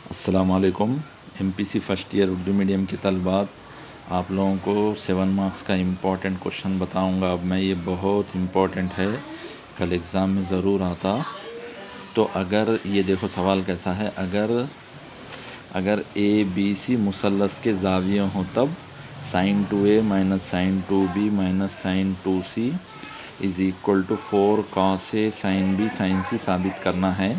अस्सलामुअलैकुम। MPC first year Urdu medium के तलबात, आप लोगों को 7 मार्क्स का इम्पोर्टेंट क्वेश्चन बताऊंगा। अब मैं, ये बहुत इम्पोर्टेंट है, कल एग्ज़ाम में ज़रूर आता। तो अगर ये देखो सवाल कैसा है, अगर ए बी सी मुसल्लस के ज़ाविये हों तब sine 2a minus sine 2b minus sine 2c is equal to 4 cos a sine b sine c साबित करना है।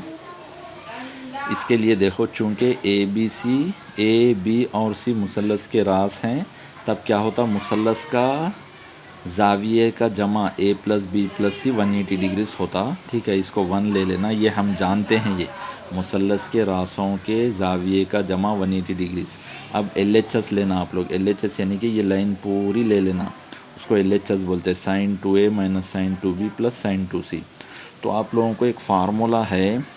इसके लिए देखो, चूँकि ए बी और सी मुसल्लस के रास हैं, तब क्या होता, मुसल्लस का ज़ाविये का जमा ए plus B plus C 180 degrees होता। ठीक है, इसको 1 ले लेना, ये हम जानते हैं, ये मुसल्लस के रासों के ज़ाविये का जमा 180 डिग्रीज। अब LHS लेना आप लोग, LHS यानी कि ये लाइन पूरी ले लेना, उसको LHS बोलते हैं, sine 2a minus sine 2b plus sine 2c। तो आप लोगों को एक फार्मूला है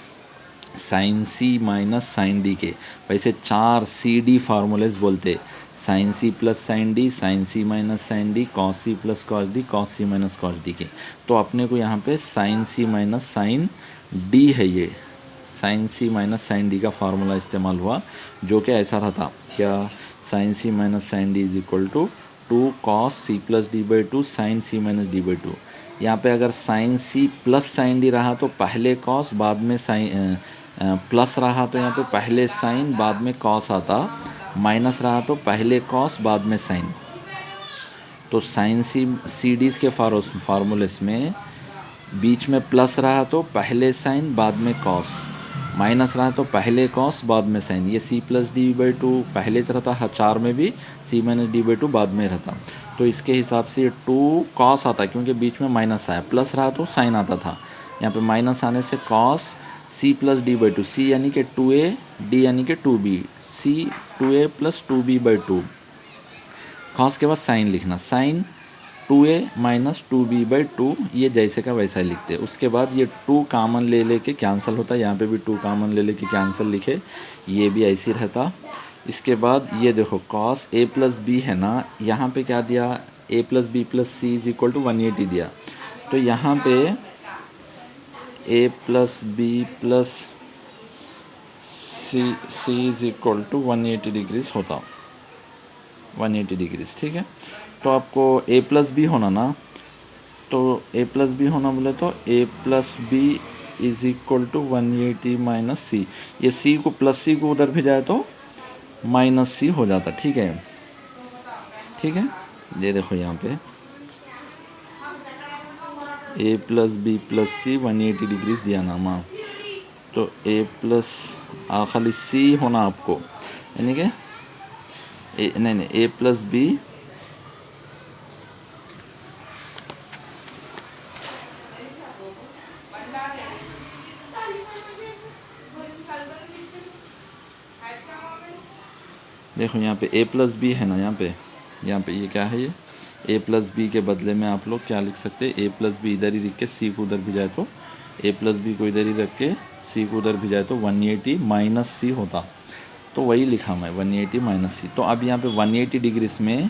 sine C minus sine D के, वैसे 4 CD फार्मूलेस बोलते, sine C plus sine D, sine C minus sine D, cos C plus cos D, cos C minus cos D के। तो अपने को यहाँ पे sine C minus sine D है, ये sine C minus sine D का फार्मूला इस्तेमाल हुआ, जो कि ऐसा रहता क्या, sine C minus sine D is equal to 2 cos C plus D by 2 sine C minus D by 2। यहाँ पे अगर sine C plus sine D रहा तो पहले कॉस बाद में साइन, प्लस रहा तो यहाँ पे पहले साइन बाद में कॉस आता, माइनस रहा तो पहले कॉस बाद में साइन। तो साइन सी डीज़ के फार्मूलेस में बीच में प्लस रहा तो पहले साइन बाद में कॉस, माइनस रहा तो पहले कॉस बाद में साइन। ये सी प्लस डी बाई 2 पहले रहता, हर 4 में भी सी माइनस डी बाई 2 बाद में रहता। तो इसके हिसाब से ये 2 कॉस आता, क्योंकि बीच में माइनस आया, प्लस रहा तो साइन आता था, यहाँ पे माइनस आने से cos C plus D by 2, C यानी कि 2a, डी यानी कि 2b, C 2a plus 2b by 2, cos के बाद साइन लिखना, sign 2a minus 2b by 2, ये जैसे का वैसा ही लिखते। उसके बाद ये 2 कामन ले लेके कैंसिल होता है, यहाँ पे भी 2 कामन ले लेके कैंसिल लिखे, ये भी ऐसे ही रहता। इसके बाद ये देखो cos a प्लस बी है ना, यहाँ पे क्या दिया, a plus B plus C is equal to 180 दिया। तो यहाँ पे a plus B plus C is equal to 180 degrees होता, 180 डिग्रीज। ठीक है, तो आपको a प्लस बी होना ना, तो a प्लस बी होना बोले तो a plus B is equal to 180 minus C, ये c को प्लस सी को उधर भेजाए तो माइनस सी हो जाता। ठीक है, ठीक है, ये देखो यहाँ पे a plus B plus C 180 degrees दिया नामा, तो a प्लस खाली c होना आपको, यानी कि नहीं a प्लस बी देखो यहाँ पे a प्लस बी है ना, यहाँ पे ये क्या है, ये a प्लस बी के बदले में आप लोग क्या लिख सकते हैं, a प्लस बी इधर ही रख के c को उधर भी जाए तो, a प्लस बी को इधर ही रख के c को उधर भी जाए तो 180 माइनस सी होता। तो वही लिखा मैं, 180 माइनस सी। तो अब यहाँ पे 180 डिग्रीज में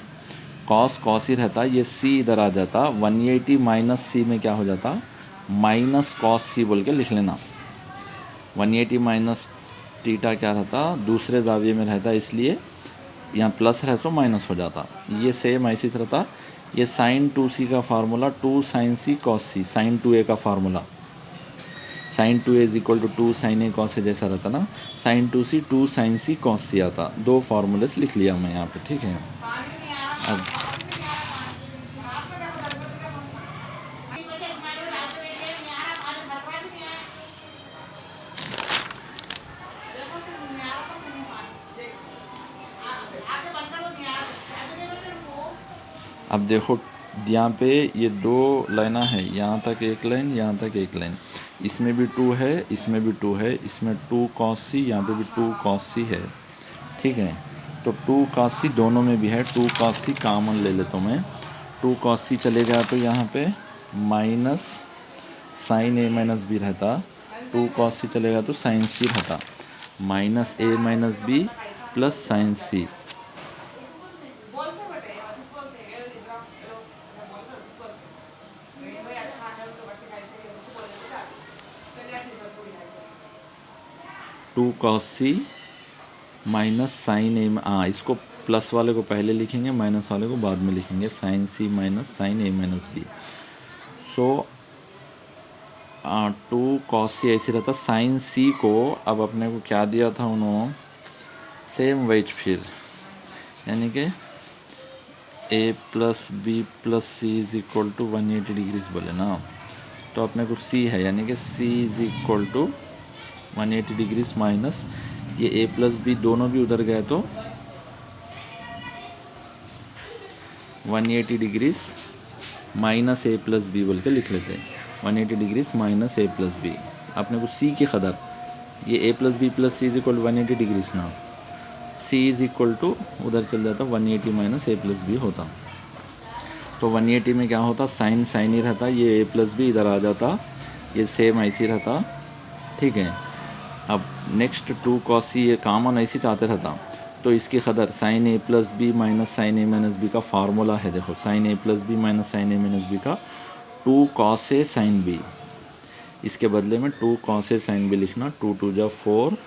कॉस ही रहता, ये c इधर आ जाता, 180 माइनस सी में क्या हो जाता, माइनस कॉस सी बोल के लिख लेना। 180 माइनस टीटा क्या रहता, दूसरे जाविये में रहता, इसलिए यहाँ प्लस है तो माइनस हो जाता। ये सेम ऐसे ही रहता। ये साइन 2c का formula 2 sine C cos C, sine 2a का formula, sine 2a is equal to 2 sine A cos A जैसा रहता ना, sine 2c 2 sine C cos C आता। 2 फार्मूलेस लिख लिया मैं यहाँ पे। ठीक है, अब देखो यहाँ पे ये 2 लाइना है, यहाँ तक एक लाइन, यहाँ तक एक लाइन, इसमें भी 2 है, इसमें भी 2 है, इसमें 2 cos सी, यहाँ पे भी 2 cos सी है। ठीक है, तो 2 cos सी दोनों में भी है, 2 cos सी कामन ले लेता हूँ मैं, 2 cos सी चलेगा तो यहाँ पे minus sine A minus B रहता, 2 cos सी चलेगा तो साइन सी रहता, minus A minus B plus sine C. Two cos C minus sine A, हाँ इसको प्लस वाले को पहले लिखेंगे, माइनस वाले को बाद में लिखेंगे, sign C minus sine A minus B. So 2 cos सी ऐसे रहता। साइन सी को अब अपने को क्या दिया था उन्होंने, सेम वेज फिर, यानी कि A plus B plus C is equal to 180 degrees बोले ना, तो अपने को सी है, यानी कि C is equal to 180 degrees minus ये ए प्लस बी दोनों भी उधर गए तो 180 degrees minus A plus B बोल के लिख लेते हैं। 180 degrees minus A plus B, अपने को सी की कदर, ये A plus B plus C is equal to 180 degrees ना, सी इज इक्वल टू उधर चल जाता 180 माइनस ए प्लस बी होता। तो 180 में क्या होता, साइन साइन ही रहता, ये ए प्लस बी इधर आ जाता, ये सेम ऐसे ही रहता, ठीक है। अब नेक्स्ट 2 कॉस सी ये कॉमन ऐसे चाहते रहता, तो इसकी कदर sign A plus B minus sine A minus B का फार्मूला है, देखो sign A plus B minus sine A minus B का 2 कॉस ए साइन बी, इसके बदले में 2 कॉस ए साइन बी लिखना, 2 2 जा 4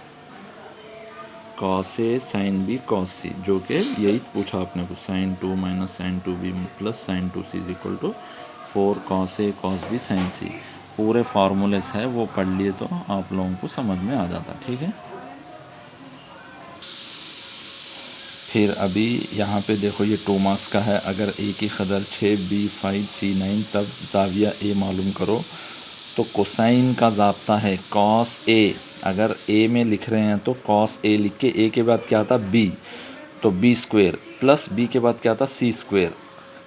cos A sine B cos C, जो कि यही पूछा आपने को, sine 2 minus sine 2 B plus sine 2 C is equal to 4 cos A cos B sine C. पूरे फार्मूलेस है वो पढ़ लिए तो आप लोगों को समझ में आ जाता, ठीक है। फिर अभी यहाँ पे देखो ये 2 मार्क्स का है, अगर ए की कदर 6 बी 5 सी 9 तब ज़ाविया ए मालूम करो। तो कोसाइन का ज़ाब्ता है कॉस ए, अगर ए में लिख रहे हैं तो कॉस ए लिख के ए के बाद क्या आता बी, तो बी स्क्वेयर प्लस बी के बाद क्या आता सी स्क्वेयर,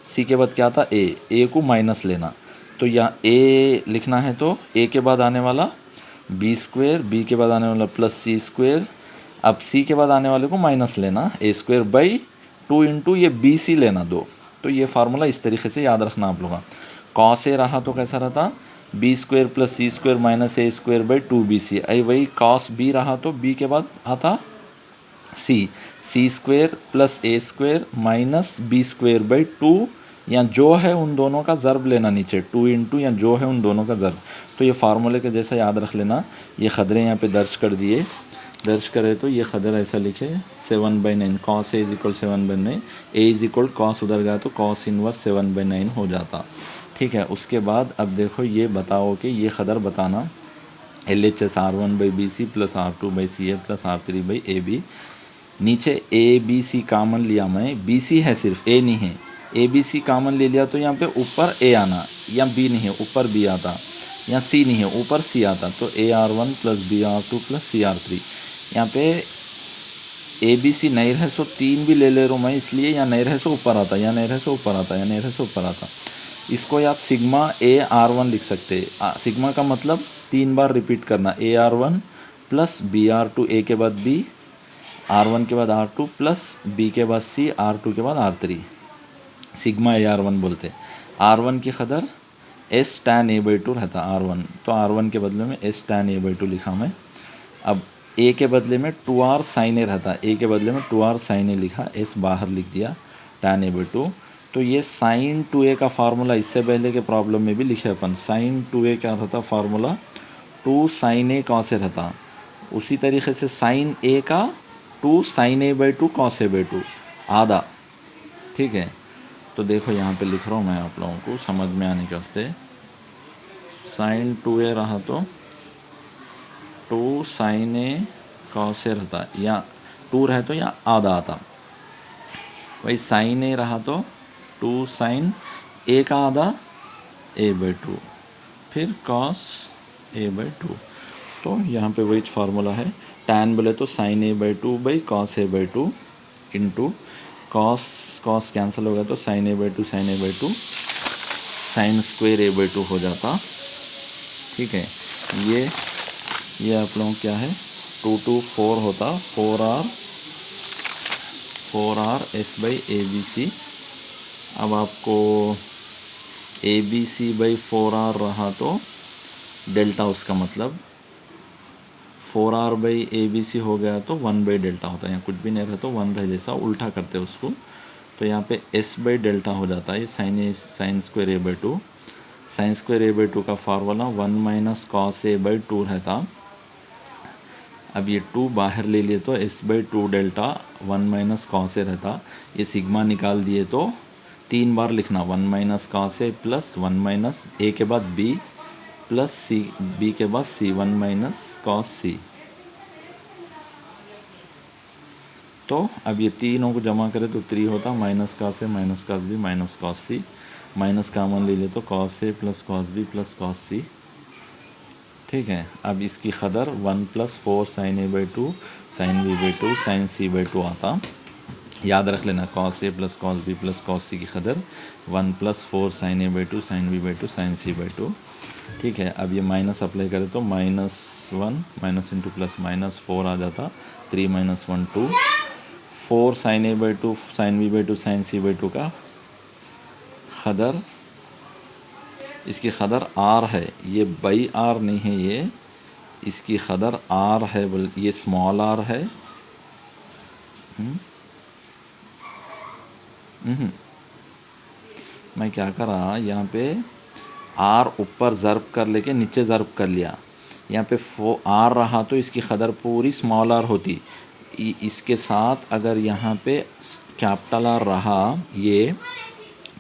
सी के बाद क्या आता ए को माइनस लेना, तो यहाँ ए लिखना है तो ए के बाद आने वाला बी स्क्वेयर, बी के बाद आने वाला प्लस सी स्क्वेयर, अब सी के बाद आने वाले को माइनस लेना, ए स्क्वेयर बाई 2 इंटू ये बी सी लेना 2। तो ये फार्मूला इस तरीके से याद रखना आप लोगों का। कॉस ए रहा तो कैसा रहता, B square plus C square minus A square by 2bc। आई वही कॉस बी रहा तो बी के बाद आता C square plus A square minus B square by 2, या जो है उन दोनों का ज़र्ब लेना नीचे, 2 इंटू या जो है उन दोनों का ज़र्ब। तो ये फार्मूले के जैसा याद रख लेना। ये खदरे यहाँ पे दर्ज कर दिए, दर्ज करें तो ये खदर ऐसा लिखे 7/9 cos A is equal 7/9, A is equal cos उधर गया तो कॉस इनवर्स 7/9 हो जाता, ठीक है। उसके बाद अब देखो ये बताओ कि ये खदर बताना LHS R1/BC plus R2/CA plus R3/AB। नीचे ABC कामन लिया मैं, BC है सिर्फ A नहीं है, ABC कामन ले लिया तो यहाँ पे ऊपर A आना, या B नहीं है ऊपर B आता, या C नहीं है ऊपर C आता, तो AR1 plus BR2 plus CR3। यहाँ पे ABC नहीं रहे सो 3 भी ले ले रहा हूँ मैं इसलिए, या नहीं रहे सो ऊपर आता, या नहीं रहे सो ऊपर आता, या नहीं रहे सो ऊपर आता। इसको आप सिग्मा AR1 लिख सकते हैं। सिग्मा का मतलब 3 बार रिपीट करना, AR1 प्लस BR2, ए के बाद B, R1 के बाद R2 प्लस B के बाद C, R2 के बाद R3, सिग्मा AR1 बोलते। R1 की कदर S tan A/2 रहता R1, तो R1 के बदले में S tan A/2 लिखा मैं। अब A के बदले में 2R sin A रहता, A के बदले में 2R sin A लिखा, S बाहर लिख दिया tan A/2। तो ये sin 2A का फार्मूला इससे पहले के प्रॉब्लम में भी लिखे अपन, sin 2A क्या रहता formula 2 sin A cos A रहता, उसी तरीके से sin A का 2 sin A/2 cos A/2 आधा, ठीक है। तो देखो यहाँ पे लिख रहा हूँ मैं आप लोगों को समझ में आने के वास्ते, sin 2A रहा तो 2 sin A cos A रहता, या 2 रहे तो या आधा आता, वही sin A रहा तो 2 sin A का आधा A/2 फिर cos A/2। तो यहाँ पे वही फार्मूला है, tan बोले तो sin A/2 by cos A/2 into cos cancel हो गया तो sin A/2 sin square A/2 हो जाता, ठीक है। ये आप लोगों क्या है 2 2 4 होता, 4R S/ABC। अब आपको ABC/4R रहा तो डेल्टा, उसका मतलब 4R/ABC हो गया तो 1/डेल्टा होता है, यहाँ कुछ भी नहीं रहा तो 1 रह जैसा उल्टा करते हैं उसको, तो यहाँ पे S/डेल्टा हो जाता है। sin square A/2, sin square A/2 का फार्मूला 1 माइनस cos A/2 रहता। अब ये 2 बाहर ले लिए तो s/2 डेल्टा 1 माइनस कॉस ए रहता। ये सिग्मा निकाल दिए तो 3 बार लिखना, 1 minus cos A plus 1 minus ए के बाद b प्लस सी, बी के बाद सी, 1 माइनस कॉस सी। तो अब ये तीनों को जमा करें तो 3 होता, minus cos A minus cos B minus cos C, minus common ले ले तो cos A plus cos B plus cos C. ठीक है, अब इसकी कदर 1 plus 4 sign a/2 sign b/2 sign c/2 आता। याद रख लेना, cos A plus cos B plus cos C की कदर 1 plus 4 sign a/2 sign b/2 sign c/2। ठीक है, अब ये माइनस अप्लाई करें तो -1 माइनस इंटू प्लस माइनस 4 आ जाता, 3 minus 1 2, 4 sign a/2 sign b/2 sign c/2 का कदर, इसकी कदर r है, ये बाई r नहीं है, ये इसकी कदर r है, ये स्मॉल r है। मैं क्या करा, यहाँ पे r ऊपर ज़र्ब कर लेके नीचे ज़र्ब कर लिया। यहाँ पे r रहा तो इसकी कदर पूरी स्मॉल r होती। इसके साथ अगर यहाँ पे कैपिटल R रहा ये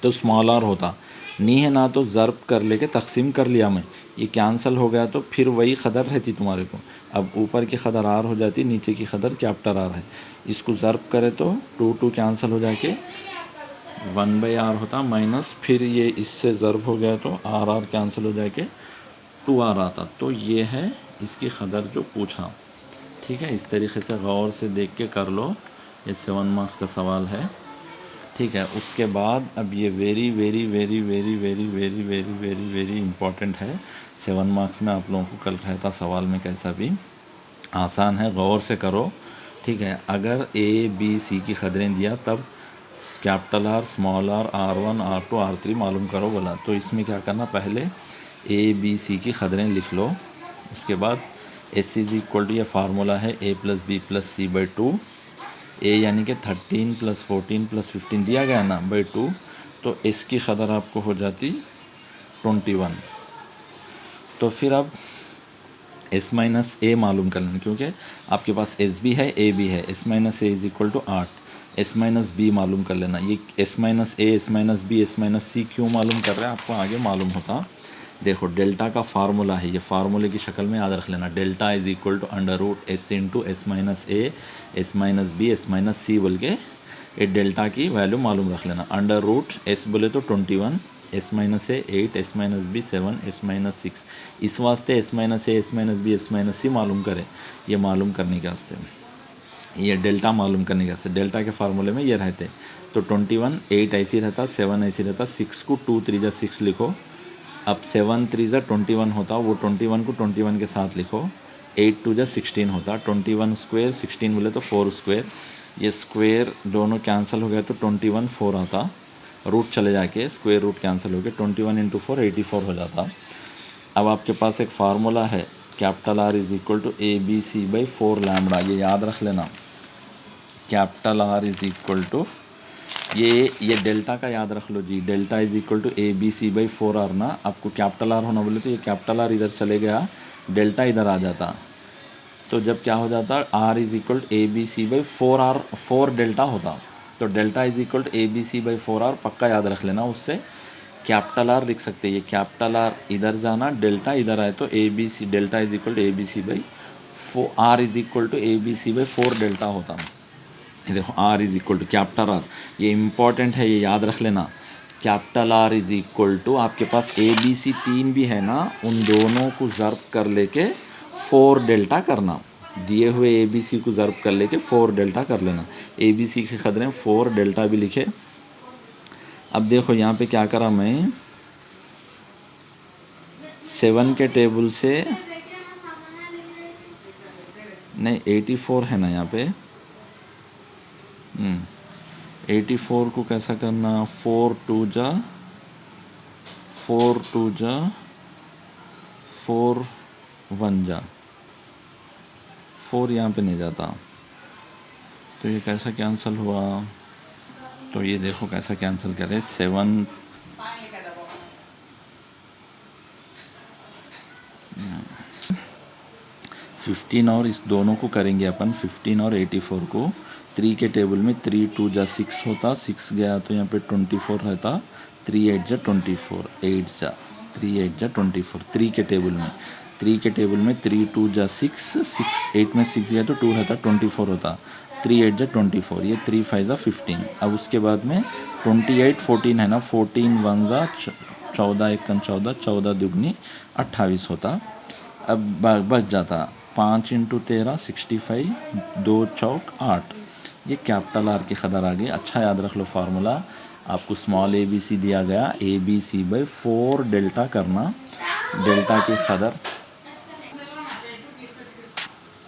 तो स्मॉल r होता, नहीं है ना तो ज़र्ब कर लेके तकसीम कर लिया मैं, ये कैंसिल हो गया तो फिर वही कदर रहती तुम्हारे को। अब ऊपर की कदर r हो जाती, नीचे की कदर कैपिटल R है। इसको ज़र्ब करे तो 2 कैंसिल हो जाके 1/r होता, माइनस फिर ये इससे ज़र्ब हो गया तो r कैंसिल हो जाके 2r आता। तो ये है इसकी कदर जो पूछा। ठीक है, इस तरीके से गौर से देख के कर लो, ये 7 मार्क्स का सवाल है। ठीक है, उसके बाद अब ये very very very very very very very very very important है। 7 मार्क्स में आप लोगों को कल रहता सवाल में कैसा भी आसान है, गौर से करो। ठीक है, अगर A B C की कदरें दिया तब capital R small r R1 R2 R3 मालूम करो बोला, तो इसमें क्या करना, पहले A B C की कदरें लिख लो। उसके बाद S इज़ इक्वल टू, ये फार्मूला है A plus B plus C/2, A यानी कि 13 प्लस 14 प्लस 15 दिया गया ना /2, तो S की कदर आपको हो जाती 21। तो फिर अब S माइनस A मालूम कर लेना, क्योंकि आपके पास S भी है A भी है। S minus A is equal to 8, S minus B मालूम कर लेना। ये S minus A S minus B S minus C क्यों मालूम कर रहे हैं आपको आगे मालूम होता। देखो डेल्टा का फार्मूला है, ये फार्मूले की शक्ल में याद रख लेना, delta is equal to √S into S minus A S minus B S minus C बोल के ये डेल्टा की वैल्यू मालूम रख लेना। √S बोले तो 21, S minus A 8 S minus B 7 S minus 6, इस वास्ते S minus A S minus B S minus C मालूम करें। ये मालूम करने के वास्ते, ये डेल्टा मालूम करने के वास्ते डेल्टा के फार्मूले में ये रहते। तो 21, 8 ऐसी रहता, 7 ऐसी रहता, 6 को 2 3 6 लिखो। अब 7 3 21 होता, वो 21 को 21 के साथ लिखो। 8 2 16 होता, 21 स्क्वायर 16 बोले तो 4 स्क्वायर, ये स्क्वायर दोनों कैंसिल हो गया तो 21 4 आता, रूट चले जाके स्क्वायर रूट कैंसिल हो गया, 21 इंटू 4 84 हो जाता। अब आपके पास एक फार्मूला है, capital R is equal to ABC/4 lambda, ये याद रख लेना। Capital R is equal to ये डेल्टा का याद रख लो जी, delta is equal to ABC/4R ना। आपको कैपिटल R होना बोले तो ये कैपिटल R इधर चले गया, डेल्टा इधर आ जाता, तो जब क्या हो जाता R is equal to ABC/4R, 4 delta होता, तो delta is equal to ABC/4R पक्का याद रख लेना। उससे कैपिटल R लिख सकते हैं, ये कैपिटल R इधर जाना, डेल्टा इधर आए तो ABC delta is equal to ABC/4R is equal to ABC/4 delta होता। देखो R is equal to capital R, ये इम्पॉर्टेंट है, ये याद रख लेना। Capital R is equal to आपके पास ABC 3 भी है ना, उन दोनों को ज़र्ब कर लेके 4 डेल्टा करना। दिए हुए ABC को ज़र्ब कर लेके 4 डेल्टा कर लेना। ABC की कदरें 4 डेल्टा भी लिखे। अब देखो यहाँ पे क्या करा मैं, 7 के टेबल से नहीं 84 है ना यहाँ पे, 84 को कैसा करना, 4 2 4 1 4 यहाँ पे नहीं जाता, तो ये कैसा कैंसिल हुआ, तो ये देखो कैसा कैंसिल करे, 7 4 15 और इस दोनों को करेंगे अपन 15 और 84 को 3 के टेबल में 3 2 जा 6 होता, 6 गया तो यहाँ पे 24 रहता, 3 8 जा 24, 8 जा 3 8 जा 24 3 के टेबल में 3 2 जा 6 6 8 में 6 गया तो 2 रहता, 24 होता, 3 8 जा 24, ये 3 5 जा 15। अब उसके बाद में 28 14 है ना, 14 1 जा 14 1 14, 14 दुगनी 28 होता। अब बच जाता 5 इंटू 13 65, 2 चौक 8, ये कैपिटल आर की कदर आ गई। अच्छा याद रख लो फार्मूला, आपको स्मॉल ए बी सी दिया गया, A B C by 4 delta करना, डेल्टा की कदर